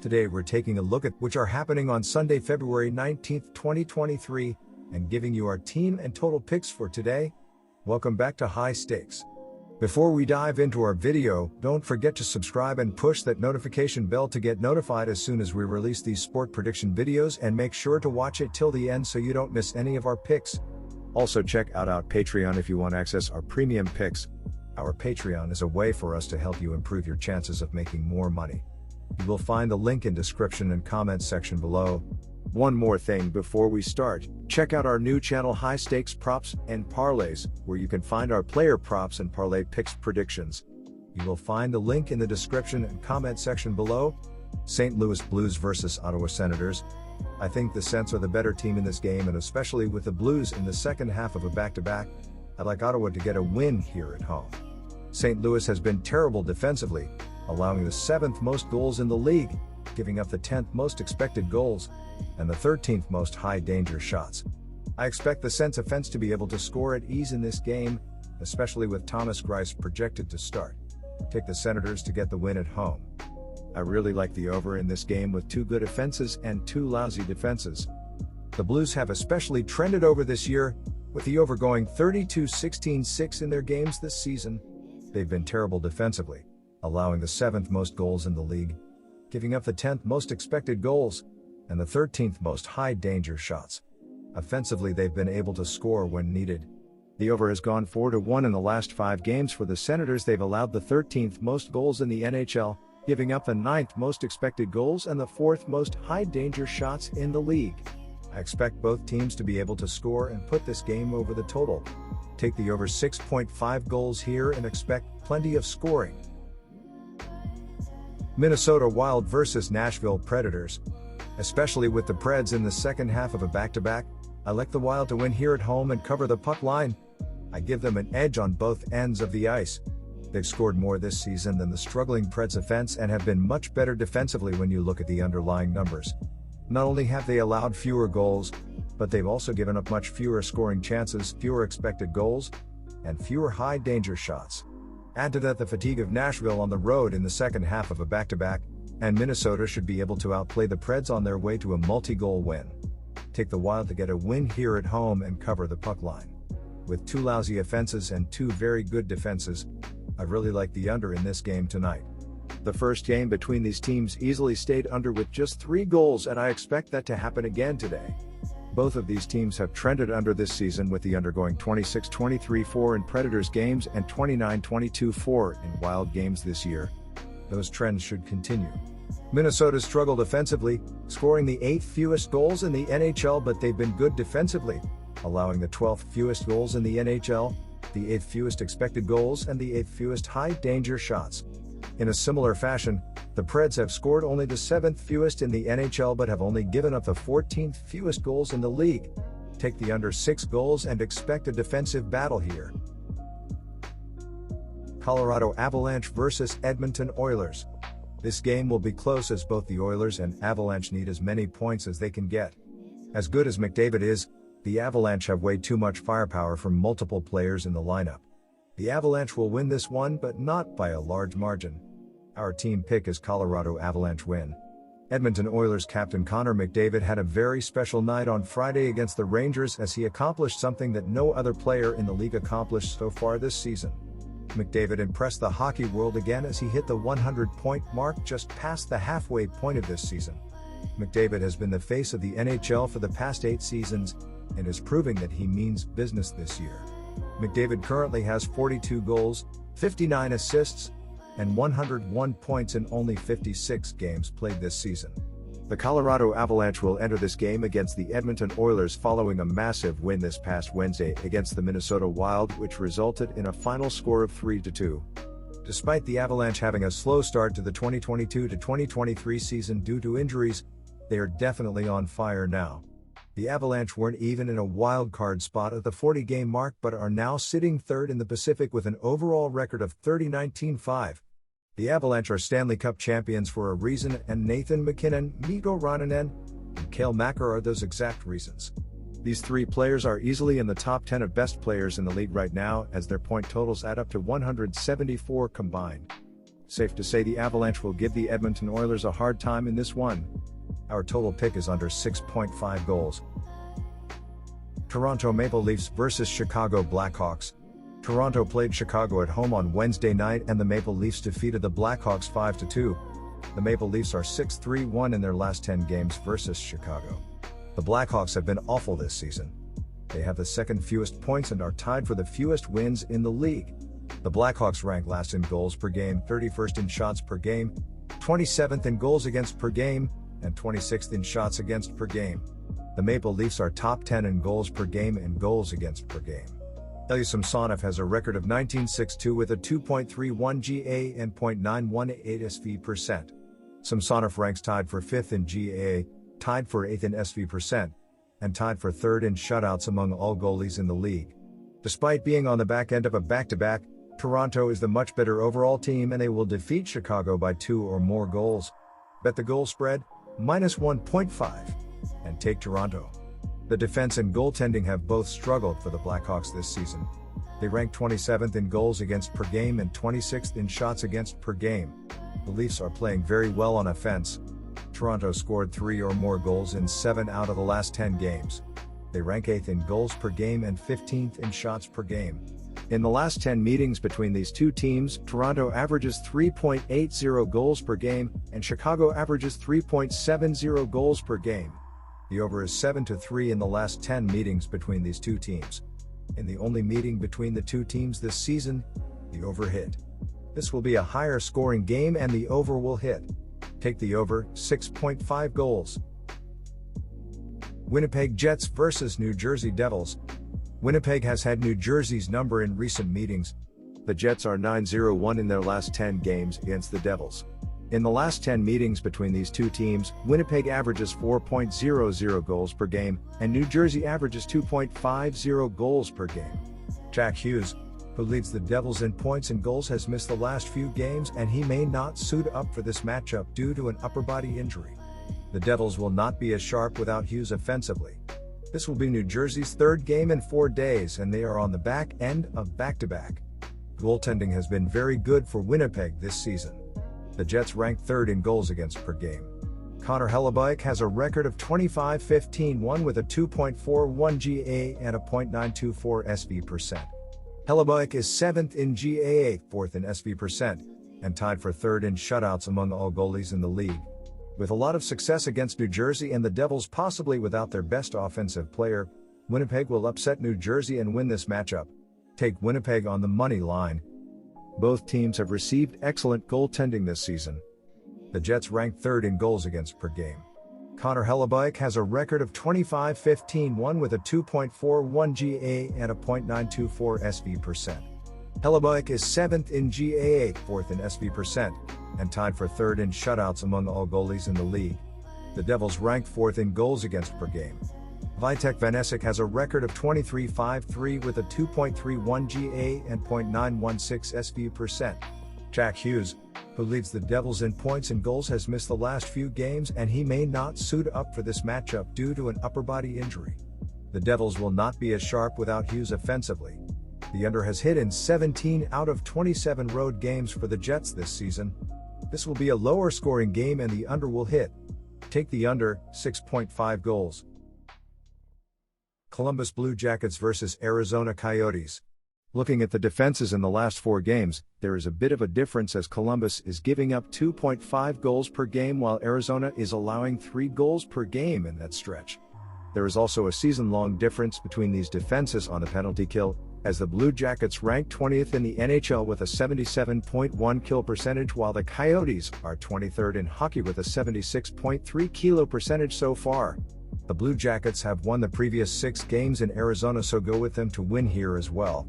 Today we're taking a look at which are happening on Sunday, February 19th, 2023, and giving you our team and total picks for today. Welcome back to High Stakes. Before we dive into our video, don't forget to subscribe and push that notification bell to get notified as soon as we release these sport prediction videos, and make sure to watch it till the end so you don't miss any of our picks. Also check out our Patreon if you want to access our premium picks. Our Patreon is a way for us to help you improve your chances of making more money. You will find the link in description and comments section below. One more thing before we start, check out our new channel High Stakes Props and Parlays, where you can find our player props and parlay picks predictions. You will find the link in the description and comment section below. St. Louis Blues versus Ottawa Senators. I think the Sens are the better team in this game, and especially with the Blues in the second half of a back-to-back, I'd like Ottawa to get a win here at home. St. Louis has been terrible defensively, allowing the 7th most goals in the league, giving up the 10th most expected goals, and the 13th most high-danger shots. I expect the Sens offense to be able to score at ease in this game, especially with Thomas Greiss projected to start. Take the Senators to get the win at home. I really like the over in this game with 2 good offenses and 2 lousy defenses. The Blues have especially trended over this year, with the over going 32-16-6 in their games this season. They've been terrible defensively, allowing the 7th most goals in the league, giving up the 10th most expected goals, and the 13th most high-danger shots. Offensively, they've been able to score when needed. The over has gone 4-1 in the last 5 games for the Senators. They've allowed the 13th most goals in the NHL, giving up the 9th most expected goals and the 4th most high-danger shots in the league. I expect both teams to be able to score and put this game over the total. Take the over 6.5 goals here and expect plenty of scoring. Minnesota Wild versus Nashville Predators. Especially with the Preds in the second half of a back-to-back, I like the Wild to win here at home and cover the puck line. I give them an edge on both ends of the ice. They've scored more this season than the struggling Preds offense and have been much better defensively when you look at the underlying numbers. Not only have they allowed fewer goals, but they've also given up much fewer scoring chances, fewer expected goals, and fewer high-danger shots. Add to that the fatigue of Nashville on the road in the second half of a back-to-back, and Minnesota should be able to outplay the Preds on their way to a multi-goal win. Take the Wild to get a win here at home and cover the puck line. With 2 lousy offenses and 2 very good defenses, I really like the under in this game tonight. The first game between these teams easily stayed under with just 3 goals, and I expect that to happen again today. Both of these teams have trended under this season, with the under going 26-23-4 in Predators games and 29-22-4 in Wild games this year. Those trends should continue. Minnesota struggled offensively, scoring the 8th fewest goals in the NHL, but they've been good defensively, allowing the 12th fewest goals in the NHL, the 8th fewest expected goals, and the 8th fewest high-danger shots. In a similar fashion, the Preds have scored only the 7th fewest in the NHL but have only given up the 14th fewest goals in the league. Take the under 6 goals and expect a defensive battle here. Colorado Avalanche versus Edmonton Oilers. This game will be close, as both the Oilers and Avalanche need as many points as they can get. As good as McDavid is, the Avalanche have way too much firepower from multiple players in the lineup. The Avalanche will win this one, but not by a large margin. Our team pick is Colorado Avalanche win. Edmonton Oilers captain Connor McDavid had a very special night on Friday against the Rangers, as he accomplished something that no other player in the league accomplished so far this season. McDavid impressed the hockey world again as he hit the 100-point mark just past the halfway point of this season. McDavid has been the face of the NHL for the past 8 seasons, and is proving that he means business this year. McDavid currently has 42 goals, 59 assists, and 101 points in only 56 games played this season. The Colorado Avalanche will enter this game against the Edmonton Oilers following a massive win this past Wednesday against the Minnesota Wild, which resulted in a final score of 3-2. Despite the Avalanche having a slow start to the 2022-2023 season due to injuries, they are definitely on fire now. The Avalanche weren't even in a wild card spot at the 40-game mark, but are now sitting 3rd in the Pacific with an overall record of 30-19-5. The Avalanche are Stanley Cup champions for a reason, and Nathan MacKinnon, Mikko Rantanen, and Cale Makar are those exact reasons. These 3 players are easily in the top 10 of best players in the league right now, as their point totals add up to 174 combined. Safe to say the Avalanche will give the Edmonton Oilers a hard time in this one. Our total pick is under 6.5 goals. Toronto Maple Leafs versus Chicago Blackhawks. Toronto played Chicago at home on Wednesday night and the Maple Leafs defeated the Blackhawks 5-2. The Maple Leafs are 6-3-1 in their last 10 games versus Chicago. The Blackhawks have been awful this season. They have the second fewest points and are tied for the fewest wins in the league. The Blackhawks rank last in goals per game, 31st in shots per game, 27th in goals against per game, and 26th in shots against per game. The Maple Leafs are top 10 in goals per game and goals against per game. Ilya Samsonov has a record of 19.62 with a 2.31 GA and .918 SV%. Samsonov ranks tied for 5th in GA, tied for 8th in SV%, and tied for 3rd in shutouts among all goalies in the league. Despite being on the back end of a back-to-back, Toronto is the much better overall team and they will defeat Chicago by 2 or more goals. Bet the goal spread, -1.5, and take Toronto. The defense and goaltending have both struggled for the Blackhawks this season. They rank 27th in goals against per game and 26th in shots against per game. The Leafs are playing very well on offense. Toronto scored 3 or more goals in 7 out of the last 10 games. They rank 8th in goals per game and 15th in shots per game. In the last 10 meetings between these two teams, Toronto averages 3.80 goals per game, and Chicago averages 3.70 goals per game. The over is 7-3 in the last 10 meetings between these two teams. In the only meeting between the two teams this season, the over hit. This will be a higher scoring game and the over will hit. Take the over, 6.5 goals. Winnipeg Jets versus New Jersey Devils. Winnipeg has had New Jersey's number in recent meetings. The Jets are 9-0-1 in their last 10 games against the Devils. In the last 10 meetings between these two teams, Winnipeg averages 4.00 goals per game, and New Jersey averages 2.50 goals per game. Jack Hughes, who leads the Devils in points and goals, has missed the last few games and he may not suit up for this matchup due to an upper body injury. The Devils will not be as sharp without Hughes offensively. This will be New Jersey's third game in 4 days and they are on the back end of back-to-back. Goaltending has been very good for Winnipeg this season. The Jets rank 3rd in goals against per game. Connor Hellebuyck has a record of 25-15-1 with a 2.41 GA and a .924 SV%. Hellebuyck is 7th in GA, 4th in SV%, and tied for 3rd in shutouts among all goalies in the league. With a lot of success against New Jersey and the Devils possibly without their best offensive player, Winnipeg will upset New Jersey and win this matchup. Take Winnipeg on the money line. Both teams have received excellent goaltending this season. The Jets rank 3rd in goals against per game. Connor Hellebuyck has a record of 25-15-1 with a 2.41 GA and a .924 SV%. Hellebuyck is 7th in GA, 4th in SV%, and tied for 3rd in shutouts among all goalies in the league. The Devils rank 4th in goals against per game. Vitek Vanecek has a record of 23-5-3 with a 2.31 GA and .916 SV%. Jack Hughes, who leads the Devils in points and goals, has missed the last few games and he may not suit up for this matchup due to an upper body injury. The Devils will not be as sharp without Hughes offensively. The under has hit in 17 out of 27 road games for the Jets this season. This will be a lower scoring game and the under will hit. Take the under, 6.5 goals. Columbus Blue Jackets versus Arizona Coyotes. Looking at the defenses in the last 4 games, there is a bit of a difference as Columbus is giving up 2.5 goals per game while Arizona is allowing 3 goals per game in that stretch. There is also a season-long difference between these defenses on the penalty kill, as the Blue Jackets rank 20th in the NHL with a 77.1 kill percentage while the Coyotes are 23rd in hockey with a 76.3 kill percentage so far. The Blue Jackets have won the previous 6 games in Arizona, so go with them to win here as well.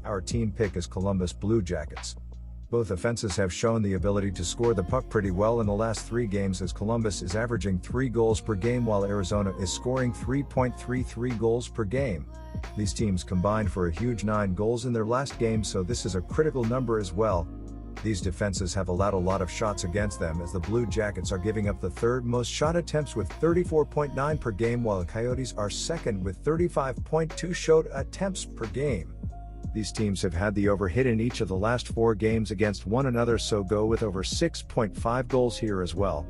Our team pick is Columbus Blue Jackets. Both offenses have shown the ability to score the puck pretty well in the last 3 games as Columbus is averaging 3 goals per game while Arizona is scoring 3.33 goals per game. These teams combined for a huge 9 goals in their last game, so this is a critical number as well. These defenses have allowed a lot of shots against them as the Blue Jackets are giving up the 3rd most shot attempts with 34.9 per game while the Coyotes are 2nd with 35.2 shot attempts per game. These teams have had the over hit in each of the last 4 games against one another, so go with over 6.5 goals here as well.